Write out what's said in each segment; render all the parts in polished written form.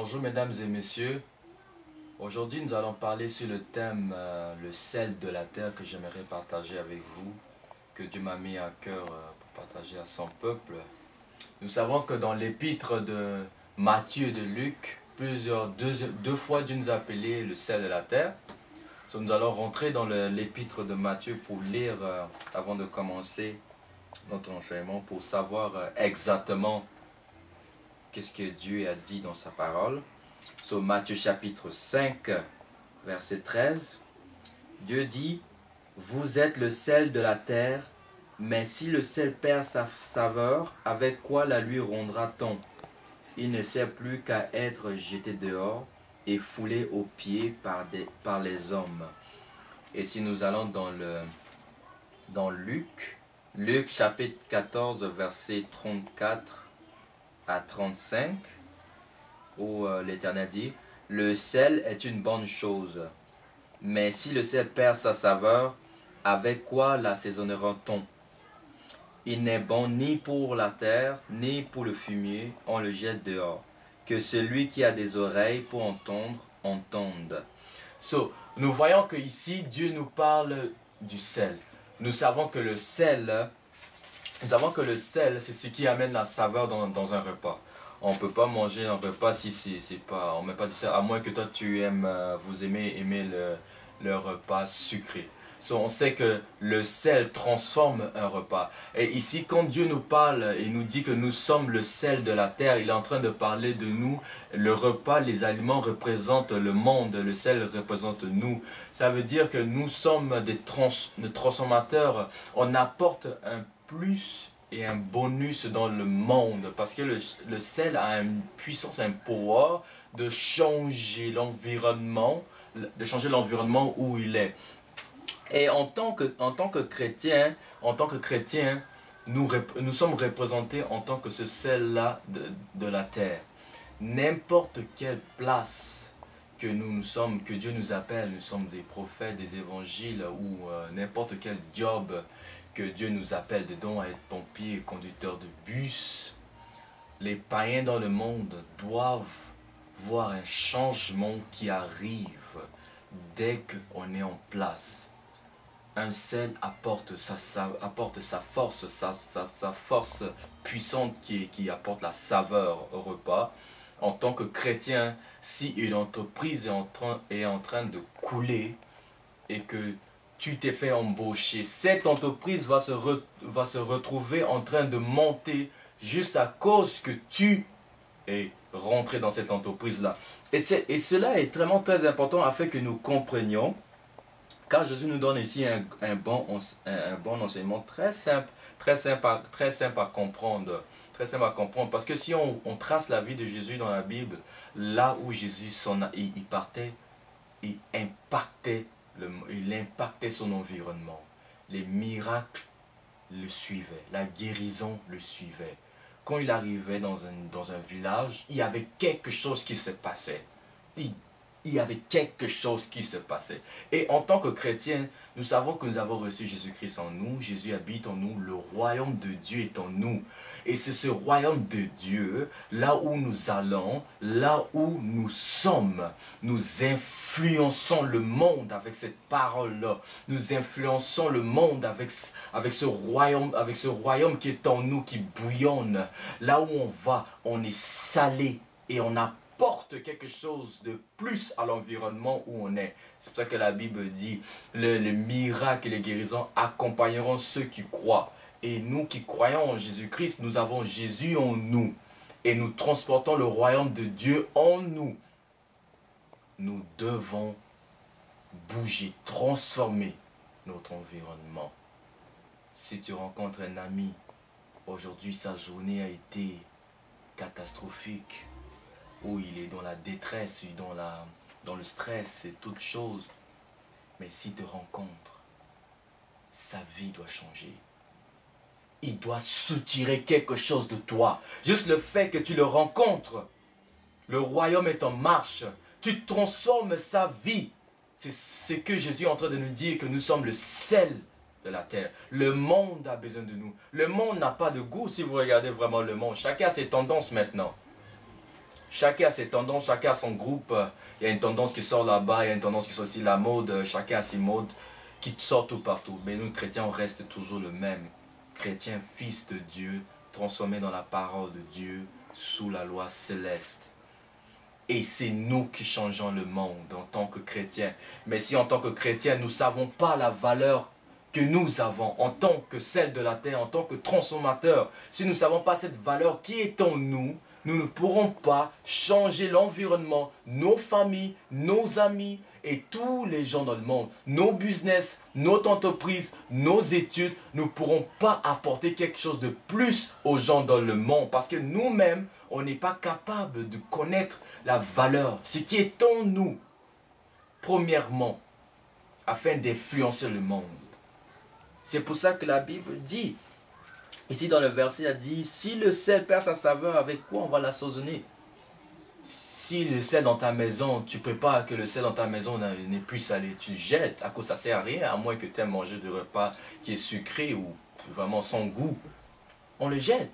Bonjour mesdames et messieurs, aujourd'hui nous allons parler sur le thème le sel de la terre que j'aimerais partager avec vous, que Dieu m'a mis à cœur pour partager à son peuple. Nous savons que dans l'épître de Matthieu et de Luc, deux fois Dieu nous a appelé le sel de la terre. Donc, nous allons rentrer dans l'épître de Matthieu pour lire avant de commencer notre enseignement, pour savoir exactement qu'est-ce que Dieu a dit dans sa parole. Sur Matthieu chapitre 5, verset 13, Dieu dit « Vous êtes le sel de la terre, mais si le sel perd sa saveur, avec quoi la lui rendra-t-on? Il ne sert plus qu'à être jeté dehors et foulé aux pieds par les hommes. » Et si nous allons dans Luc chapitre 14, verset 34 à 35, où l'Éternel dit « Le sel est une bonne chose, mais si le sel perd sa saveur, avec quoi l'assaisonnera-t-on? Il n'est bon ni pour la terre, ni pour le fumier, on le jette dehors. Que celui qui a des oreilles pour entendre, entende. » Nous voyons que ici Dieu nous parle du sel. Nous savons que le sel, c'est ce qui amène la saveur dans un repas. On ne peut pas manger un repas si c'est pas, on met pas du sel, à moins que toi tu aimes, vous aimez le repas sucré. On sait que le sel transforme un repas. Et ici, quand Dieu nous parle et nous dit que nous sommes le sel de la terre, il est en train de parler de nous. Le repas, les aliments représentent le monde, le sel représente nous. Ça veut dire que nous sommes des transformateurs. On apporte un plus et un bonus dans le monde, parce que le sel a une puissance, un pouvoir de changer l'environnement, où il est. Et en tant que chrétien, nous sommes représentés en tant que ce sel-là de la terre. N'importe quelle place que nous sommes, que Dieu nous appelle, nous sommes des prophètes, des évangiles, ou n'importe quel job que Dieu nous appelle dedans, à être pompier, conducteur de bus, les païens dans le monde doivent voir un changement qui arrive dès qu'on est en place. Un sel apporte sa force, sa force puissante qui apporte la saveur au repas. En tant que chrétien, si une entreprise est en train de couler et que tu t'es fait embaucher, cette entreprise va se retrouver en train de monter juste à cause que tu es rentré dans cette entreprise-là. Et cela est vraiment très important afin que nous comprenions. Car Jésus nous donne ici un bon enseignement très simple à comprendre. Parce que si on trace la vie de Jésus dans la Bible, là où Jésus il partait, il impactait son environnement. Les miracles le suivaient, la guérison le suivait. Quand il arrivait dans un village, il y avait quelque chose qui se passait. Il y avait quelque chose qui se passait. Et en tant que chrétiens, nous savons que nous avons reçu Jésus-Christ en nous. Jésus habite en nous. Le royaume de Dieu est en nous. Et c'est ce royaume de Dieu, là où nous allons, là où nous sommes, nous influençons le monde avec cette parole-là. Nous influençons le monde avec ce royaume qui est en nous, qui bouillonne. Là où on va, on est salé et on apporte quelque chose de plus à l'environnement où on est. C'est pour ça que la Bible dit les miracles et les guérisons accompagneront ceux qui croient. Et nous qui croyons en Jésus-Christ, nous avons Jésus en nous. Et nous transportons le royaume de Dieu en nous. Nous devons bouger, transformer notre environnement. Si tu rencontres un ami, aujourd'hui sa journée a été catastrophique, où il est dans la détresse, dans le stress et toutes choses. Mais s'il te rencontre, sa vie doit changer. Il doit soutirer quelque chose de toi. Juste le fait que tu le rencontres, le royaume est en marche. Tu transformes sa vie. C'est ce que Jésus est en train de nous dire, que nous sommes le sel de la terre. Le monde a besoin de nous. Le monde n'a pas de goût si vous regardez vraiment le monde. Chacun a ses tendances maintenant. Chacun a ses tendances, chacun a son groupe. Il y a une tendance qui sort là-bas, il y a une tendance qui sort aussi la mode. Chacun a ses modes qui sortent tout partout. Mais nous, chrétiens, on reste toujours le même. Chrétien, fils de Dieu, transformé dans la parole de Dieu, sous la loi céleste. Et c'est nous qui changeons le monde en tant que chrétiens. Mais si en tant que chrétiens, nous ne savons pas la valeur que nous avons en tant que celle de la terre, en tant que transformateur, si nous ne savons pas cette valeur qui est en nous, nous ne pourrons pas changer l'environnement, nos familles, nos amis et tous les gens dans le monde, nos business, notre entreprise, nos études. Nous ne pourrons pas apporter quelque chose de plus aux gens dans le monde parce que nous-mêmes, on n'est pas capable de connaître la valeur, ce qui est en nous, premièrement, afin d'influencer le monde. C'est pour ça que la Bible dit, ici dans le verset, elle dit, si le sel perd sa saveur, avec quoi on va l'assaisonner? Si le sel dans ta maison, tu ne prépares que le sel dans ta maison n'est plus salé, tu le jettes, à cause ça ne sert à rien, à moins que tu aimes manger du repas qui est sucré ou vraiment sans goût. On le jette.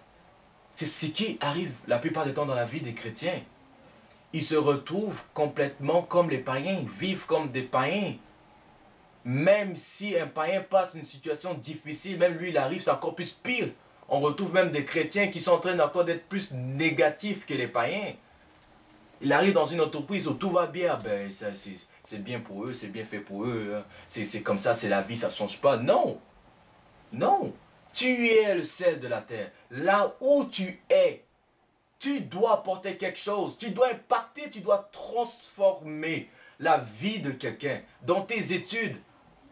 C'est ce qui arrive la plupart du temps dans la vie des chrétiens. Ils se retrouvent complètement comme les païens, ils vivent comme des païens. Même si un païen passe une situation difficile, même lui il arrive, c'est encore plus pire. On retrouve même des chrétiens qui sont en train encore d'être plus négatifs que les païens. Il arrive dans une entreprise où tout va bien, ben c'est bien pour eux, c'est bien fait pour eux. Hein. C'est comme ça, c'est la vie, ça ne change pas. Non, non. Tu es le sel de la terre. Là où tu es, tu dois apporter quelque chose. Tu dois impacter, tu dois transformer la vie de quelqu'un. Dans tes études,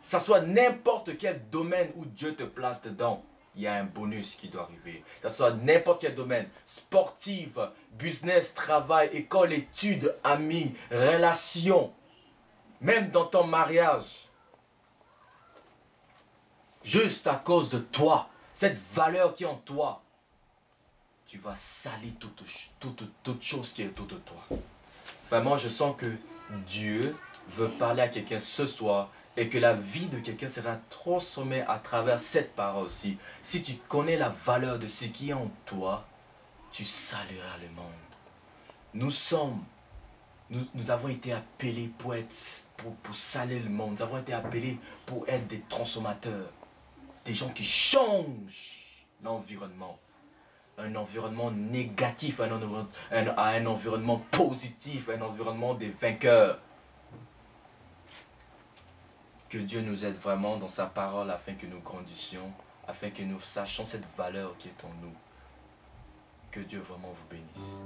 ça soit n'importe quel domaine où Dieu te place dedans, il y a un bonus qui doit arriver. Ça soit n'importe quel domaine, sportif, business, travail, école, études, amis, relations, même dans ton mariage. Juste à cause de toi, cette valeur qui est en toi, tu vas salir toute chose qui est autour de toi. Vraiment, je sens que Dieu veut parler à quelqu'un ce soir et que la vie de quelqu'un sera transformée à travers cette parole aussi. Si tu connais la valeur de ce qui est en toi, tu saliras le monde. Nous avons été appelés pour salir le monde. Nous avons été appelés pour être des transformateurs. Des gens qui changent l'environnement. Un environnement négatif, un environnement positif, un environnement des vainqueurs. Que Dieu nous aide vraiment dans sa parole afin que nous grandissions, afin que nous sachions cette valeur qui est en nous. Que Dieu vraiment vous bénisse.